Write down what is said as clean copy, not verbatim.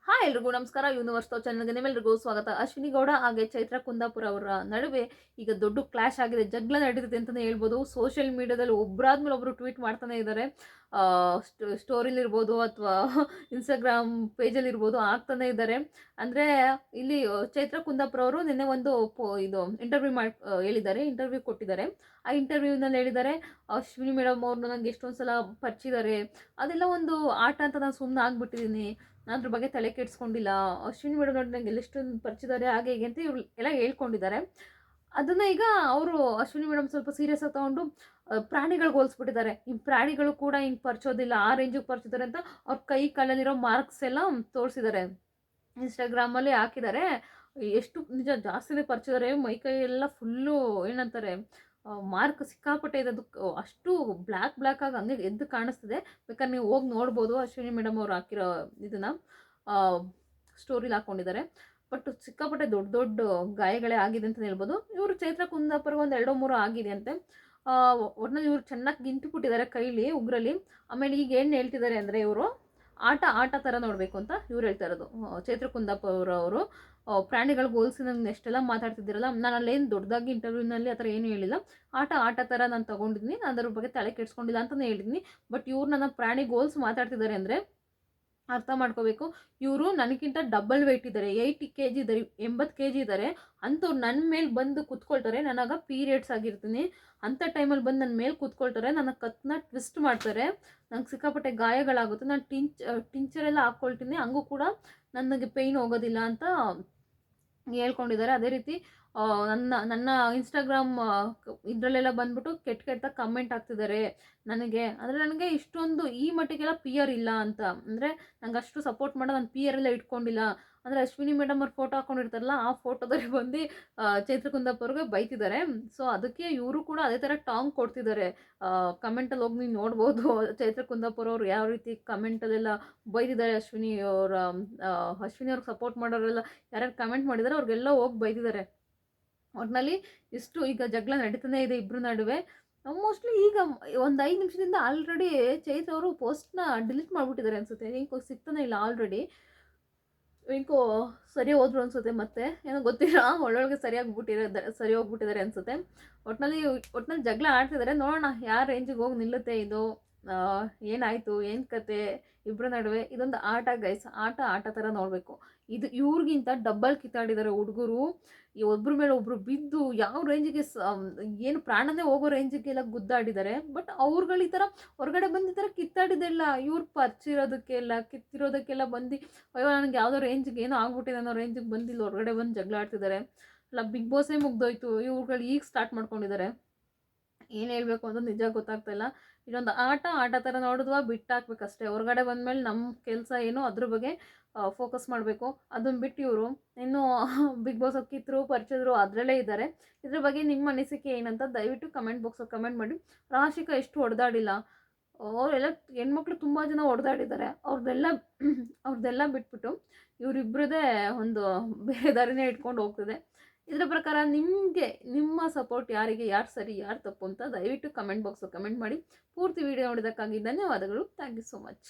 Hi ಎಲ್ರಿಗೂ ನಮಸ್ಕಾರ. Universe ಚಾನಲ್ಗೆ ನಿಮ್ಮೆಲ್ಲರಿಗೂ ಸ್ವಾಗತ. ಅಶ್ವಿನಿ ಗೌಡ ಹಾಗೆ ಚೈತ್ರ ಕುಂದಾಪುರ ಅವರ ನಡುವೆ ಈಗ ದೊಡ್ಡ ಕ್ಲಾಶ್ ಆಗಿದೆ, ಜಗಳ ನಡೀತಿದೆ ಅಂತಲೇ ಹೇಳ್ಬೋದು. ಸೋಷಿಯಲ್ ಮೀಡಿಯಾದಲ್ಲಿ ಒಬ್ಬರಾದ್ಮೇಲೆ ಒಬ್ಬರು ಟ್ವೀಟ್ ಮಾಡ್ತಾನೆ ಇದ್ದಾರೆ. ಸ್ಟೋರಿಲಿರ್ಬೋದು ಅಥವಾ ಇನ್ಸ್ಟಾಗ್ರಾಮ್ ಪೇಜಲ್ಲಿರ್ಬೋದು ಆಗ್ತಾನೆ ಇದ್ದಾರೆ. ಅಂದರೆ ಇಲ್ಲಿ ಚೈತ್ರ ಕುಂದಾಪುರ ಅವರು ನಿನ್ನೆ ಒಂದು ಇದು ಇಂಟರ್ವ್ಯೂ ಹೇಳಿದ್ದಾರೆ, ಇಂಟರ್ವ್ಯೂ ಕೊಟ್ಟಿದ್ದಾರೆ. ಆ ಇಂಟರ್ವ್ಯೂನಲ್ಲಿ ಹೇಳಿದ್ದಾರೆ, ಅಶ್ವಿನಿ ಮೇಡಮ್ ಅವ್ರನ್ನ ನಂಗೆ ಎಷ್ಟೊಂದು ಸಲ ಪರಿಚಿದ್ದಾರೆ, ಅದೆಲ್ಲ ಒಂದು ಆಟ ಅಂತ ನಾನು ಸುಮ್ಮನೆ ಆಗ್ಬಿಟ್ಟಿದ್ದೀನಿ, ಅದ್ರ ಬಗ್ಗೆ ತಲೆ ಕೆಡಿಸ್ಕೊಂಡಿಲ್ಲ. ಅಶ್ವಿನಿ ಮೇಡಮ್ ನೋಡಿ ನಂಗೆ ಎಲ್ಲೆಷ್ಟೊಂದು ಪರಿಚಿದ್ದಾರೆ ಹಾಗೆ ಹೀಗೆ ಅಂತ ಇವ್ರು ಎಲ್ಲ ಹೇಳ್ಕೊಂಡಿದ್ದಾರೆ. ಅದನ್ನು ಈಗ ಅವರು ಅಶ್ವಿನಿ ಮೇಡಮ್ ಸ್ವಲ್ಪ ಸೀರಿಯಸ್ ಆಗಿ ತಗೊಂಡು ಪ್ರಾಣಿಗಳಿಗೆ ಹೋಲಿಸ್ಬಿಟ್ಟಿದ್ದಾರೆ. ಈ ಪ್ರಾಣಿಗಳು ಕೂಡ ಹಿಂಗೆ ಪರಿಚೋದಿಲ್ಲ, ಆ ರೇಂಜಿಗೆ ಪರಿಚಿದ್ದಾರೆ ಅಂತ ಅವ್ರ ಕೈ ಕಾಲಲ್ಲಿರೋ ಮಾರ್ಕ್ಸ್ ಎಲ್ಲ ತೋರಿಸಿದ್ದಾರೆ, ಇನ್ಸ್ಟಾಗ್ರಾಮಲ್ಲಿ ಹಾಕಿದ್ದಾರೆ. ಎಷ್ಟು ನಿಜ ಜಾಸ್ತಿನೇ ಪರಿಚಿದ್ದಾರೆ, ಮೈ ಕೈ ಎಲ್ಲ ಫುಲ್ಲು ಏನಂತಾರೆ ಮಾರ್ಕ್ ಸಿಕ್ಕಾಪಟ್ಟೆ ಇದೆ. ಅದಕ್ಕೆ ಅಷ್ಟು ಬ್ಲ್ಯಾಕ್ ಆಗಿ ಹಂಗೆ ಎದ್ದು ಕಾಣಿಸ್ತಿದೆ. ಬೇಕಾದ್ರೆ ನೀವು ಹೋಗಿ ನೋಡ್ಬೋದು, ಅಶ್ವಿನಿ ಮೇಡಮ್ ಅವ್ರು ಹಾಕಿರೋ ಇದನ್ನು ಸ್ಟೋರಿಲಿ ಹಾಕ್ಕೊಂಡಿದ್ದಾರೆ. ಬಟ್ ಸಿಕ್ಕಾಪಟ್ಟೆ ದೊಡ್ಡ ದೊಡ್ಡ ಗಾಯಗಳೇ ಆಗಿದೆ ಅಂತಲೇ ಹೇಳ್ಬೋದು. ಇವರು ಚೈತ್ರ ಕುಂದಾಪುರ ಒಂದು 2-3 ಆಗಿದೆ ಅಂತೆ. ಒಟ್ಟಿನಲ್ಲಿ ಇವರು ಚೆನ್ನಾಗಿ ಗಿಂಟುಬಿಟ್ಟಿದ್ದಾರೆ ಕೈಲಿ, ಉಗ್ರಲ್ಲಿ. ಆಮೇಲೆ ಈಗ ಏನು ಹೇಳ್ತಿದ್ದಾರೆ ಅಂದರೆ, ಇವರು ಆಟ ಥರ ನೋಡಬೇಕು ಅಂತ ಇವ್ರು ಹೇಳ್ತಾ ಇರೋದು. ಚೈತ್ರ ಕುಂದಾಪುರ ಅವರು ಪ್ರಾಣಿಗಳಿಗೆ ಹೋಲಿಸಿ ನಂಗೆ ಎಷ್ಟೆಲ್ಲ ಮಾತಾಡ್ತಿದ್ದೀರಲ್ಲ, ನಾನು ಅಲ್ಲೇನು ದೊಡ್ಡದಾಗಿ ಇಂಟರ್ವ್ಯೂನಲ್ಲಿ ಆ ಥರ ಏನೂ ಹೇಳಿಲ್ಲ, ಆಟ ಥರ ನಾನು ತೊಗೊಂಡಿದ್ದೀನಿ, ನಾನು ಅದ್ರ ಬಗ್ಗೆ ತಲೆ ಕೆಡಿಸ್ಕೊಂಡಿಲ್ಲ ಅಂತಲೇ ಹೇಳಿದ್ದೀನಿ. ಬಟ್ ಇವ್ರು ನನ್ನ ಪ್ರಾಣಿಗೆ ಹೋಲಿಸಿ ಮಾತಾಡ್ತಿದ್ದಾರೆ ಅಂದರೆ ಅರ್ಥ ಮಾಡ್ಕೋಬೇಕು, ಇವರು ನನಗಿಂತ ಡಬಲ್ ವೆಯ್ಟ್ ಇದ್ದಾರೆ, 80 kg ಇದ್ದಾರೆ, 80 kg ಇದ್ದಾರೆ. ಅಂಥವ್ರು ನನ್ನ ಮೇಲೆ ಬಂದು ಕೂತ್ಕೊಳ್ತಾರೆ. ನನಗೆ ಪೀರಿಯಡ್ಸ್ ಆಗಿರ್ತೀನಿ, ಅಂಥ ಟೈಮಲ್ಲಿ ಬಂದು ನನ್ನ ಮೇಲೆ ಕೂತ್ಕೊಳ್ತಾರೆ, ನನ್ನ ಕತ್ತನ್ನ ಟ್ವಿಸ್ಟ್ ಮಾಡ್ತಾರೆ, ನಂಗೆ ಸಿಕ್ಕಾಪಟ್ಟೆ ಗಾಯಗಳಾಗುತ್ತೆ, ನಾನು ಟಿಂಚರೆಲ್ಲ ಹಾಕ್ಕೊಳ್ತೀನಿ, ಹಂಗೂ ಕೂಡ ನನಗೆ ಪೇಯ್ನ್ ಹೋಗೋದಿಲ್ಲ ಅಂತ ಹೇಳ್ಕೊಂಡಿದ್ದಾರೆ. ಅದೇ ರೀತಿ ನನ್ನ ಇನ್ಸ್ಟಾಗ್ರಾಮ್ ಇದರಲ್ಲೆಲ್ಲ ಬಂದ್ಬಿಟ್ಟು ಕೆಟ್ಟ ಕಮೆಂಟ್ ಆಗ್ತಿದ್ದಾರೆ ನನಗೆ. ಅಂದರೆ ನನಗೆ ಇಷ್ಟೊಂದು ಈ ಮಟ್ಟಿಗೆಲ್ಲ ಪಿಯರ್ ಇಲ್ಲ ಅಂತ, ಅಂದರೆ ನಂಗೆ ಅಷ್ಟು ಸಪೋರ್ಟ್ ಮಾಡೋ ನಾನು ಪಿಯರ್ ಎಲ್ಲ ಇಟ್ಕೊಂಡಿಲ್ಲ. ಅಂದರೆ ಅಶ್ವಿನಿ ಮೇಡಮ್ ಅವ್ರು ಫೋಟೋ ಹಾಕ್ಕೊಂಡಿರ್ತಾರಲ್ಲ, ಆ ಫೋಟೋದಲ್ಲಿ ಬಂದು ಚೈತ್ರ ಕುಂದಾಪುರ್ಗೆ ಬೈತಿದ್ದಾರೆ. ಸೊ ಅದಕ್ಕೆ ಇವರು ಕೂಡ ಅದೇ ಥರ ಟಾಂಗ್ ಕೊಡ್ತಿದ್ದಾರೆ. ಕಮೆಂಟಲ್ಲಿ ಹೋಗಿ ನೀವು ನೋಡ್ಬೋದು, ಚೈತ್ರ ಕುಂದಾಪುರ ಅವರು ಯಾವ ರೀತಿ ಕಮೆಂಟಲ್ಲೆಲ್ಲ ಬೈದಿದ್ದಾರೆ. ಅಶ್ವಿನಿ ಅವ್ರಿಗೆ ಸಪೋರ್ಟ್ ಮಾಡೋರೆಲ್ಲ ಯಾರ್ಯಾರು ಕಮೆಂಟ್ ಮಾಡಿದ್ದಾರೆ ಅವ್ರಿಗೆಲ್ಲ ಹೋಗಿ ಬೈದಿದ್ದಾರೆ. ಒಟ್ಟಿನಲ್ಲಿ ಇಷ್ಟು ಈಗ ಜಗಳ ನಡೀತಾನೆ ಇದೆ ಇಬ್ಬರ ನಡುವೆ. ಮೋಸ್ಟ್ಲಿ ಈಗ ಒಂದು 5 ನಿಮಿಷದಿಂದ ಆಲ್ರೆಡಿ ಚೈತ್ರ ಅವರು ಪೋಸ್ಟ್ನ ಡಿಲೀಟ್ ಮಾಡಿಬಿಟ್ಟಿದ್ದಾರೆ ಅನಿಸುತ್ತೆ. ಹಿಂಗೆ ಸಿಗ್ತಾನೆ ಇಲ್ಲ ಆಲ್ರೆಡಿ. ಇಂಕೋ ಸರಿ ಹೋದ್ರು ಅನಿಸುತ್ತೆ, ಮತ್ತೆ ಏನೋ ಗೊತ್ತಿಲ್ಲ, ಒಳ್ಳೊಳಗೆ ಸರಿ ಹೋಗ್ಬಿಟ್ಟಿದ್ದಾರೆ ಅನಿಸುತ್ತೆ. ಒಟ್ಟಿನಲ್ಲಿ ಜಗಳ ಆಡ್ತಿದ್ದಾರೆ. ನೋಡೋಣ ಯಾವ ರೇಂಜಿಗೆ ಹೋಗಿ ನಿಲ್ಲುತ್ತೆ ಇದು, ಏನಾಯಿತು ಏನು ಕತೆ ಇಬ್ಬರ ನಡುವೆ. ಇದೊಂದು ಆಟ ಗೈಸ್, ಆಟ ಥರ ನೋಡಬೇಕು. ಇದು ಇವ್ರಿಗಿಂತ ಡಬ್ಬಲ್ ಕಿತ್ತಾಡಿದ್ದಾರೆ ಹುಡುಗರು, ಈ ಒಬ್ಬರ ಮೇಲೆ ಒಬ್ಬರು ಬಿದ್ದು ಯಾವ ರೇಂಜಿಗೆ ಏನು ಪ್ರಾಣನೇ ಹೋಗೋ ರೇಂಜಿಗೆಲ್ಲ ಗುದ್ದಾಡಿದ್ದಾರೆ. ಬಟ್ ಅವ್ರುಗಳು ಈ ಥರ ಹೊರಗಡೆ ಬಂದು ಈ ಥರ ಕಿತ್ತಾಡಿದೆಲ್ಲ ಇವ್ರು ಕಿತ್ತಿರೋದಕ್ಕೆಲ್ಲ ಬಂದು ಅಯ್ಯೋ ನನಗೆ ಯಾವುದೋ ರೇಂಜಿಗೆ ಏನೋ ಆಗ್ಬಿಟ್ಟಿದೆ ಅನ್ನೋ ರೇಂಜಿಗೆ ಬಂದಿಲ್ಲ, ಹೊರಗಡೆ ಬಂದು ಜಗಳ ಆಡ್ತಿದ್ದಾರೆ. ಅಲ್ಲ ಬಿಗ್ ಬಾಸೇ ಮುಗ್ದೋಯ್ತು, ಇವ್ರುಗಳು ಈಗ ಸ್ಟಾರ್ಟ್ ಮಾಡ್ಕೊಂಡಿದ್ದಾರೆ. ಏನು ಹೇಳಬೇಕು ಅಂತ ನಿಜ ಗೊತ್ತಾಗ್ತಾಯಿಲ್ಲ. ಇದೊಂದು ಆಟ ಥರ ನೋಡಿದ್ವಾ ಬಿಟ್ಟಾಕ್ಬೇಕಷ್ಟೇ. ಹೊರಗಡೆ ಬಂದಮೇಲೆ ನಮ್ಮ ಕೆಲಸ ಏನೋ ಅದ್ರ ಬಗ್ಗೆ ಫೋಕಸ್ ಮಾಡಬೇಕು. ಅದನ್ನು ಬಿಟ್ಟು ಇವರು ಇನ್ನೂ ಬಿಗ್ ಬಾಸ್ ಕಿತ್ತರು ಪರಿಚಿದ್ರು ಅದರಲ್ಲೇ ಇದ್ದಾರೆ. ಇದ್ರ ಬಗ್ಗೆ ನಿಮ್ಮ ಅನಿಸಿಕೆ ಏನಂತ ದಯವಿಟ್ಟು ಕಮೆಂಟ್ ಬಾಕ್ಸಲ್ಲಿ ಕಮೆಂಟ್ ಮಾಡಿ. ರಾಶಿಕಾ ಎಷ್ಟು ಹೊಡೆದಾಡಿಲ್ಲ, ಅವರೆಲ್ಲ ಹೆಣ್ಮಕ್ಳು ತುಂಬ ಜನ ಹೊಡೆದಾಡಿದ್ದಾರೆ. ಅವ್ರದ್ದೆಲ್ಲ ಬಿಟ್ಬಿಟ್ಟು ಇವರಿಬ್ಬರದೇ ಒಂದು ಬೇರೆ ದಾರಿನೇ ಇಟ್ಕೊಂಡು ಹೋಗ್ತದೆ. ಇದರ ಪ್ರಕಾರ ನಿಮಗೆ ನಿಮ್ಮ ಸಪೋರ್ಟ್ ಯಾರಿಗೆ, ಯಾರು ಸರಿ ಯಾರು ತಪ್ಪು ಅಂತ ದಯವಿಟ್ಟು ಕಮೆಂಟ್ ಬಾಕ್ಸಲ್ಲಿ ಕಮೆಂಟ್ ಮಾಡಿ. ಪೂರ್ತಿ ವಿಡಿಯೋ ನೋಡಿದ್ದಕ್ಕಾಗಿ ಧನ್ಯವಾದಗಳು. Thank you so much.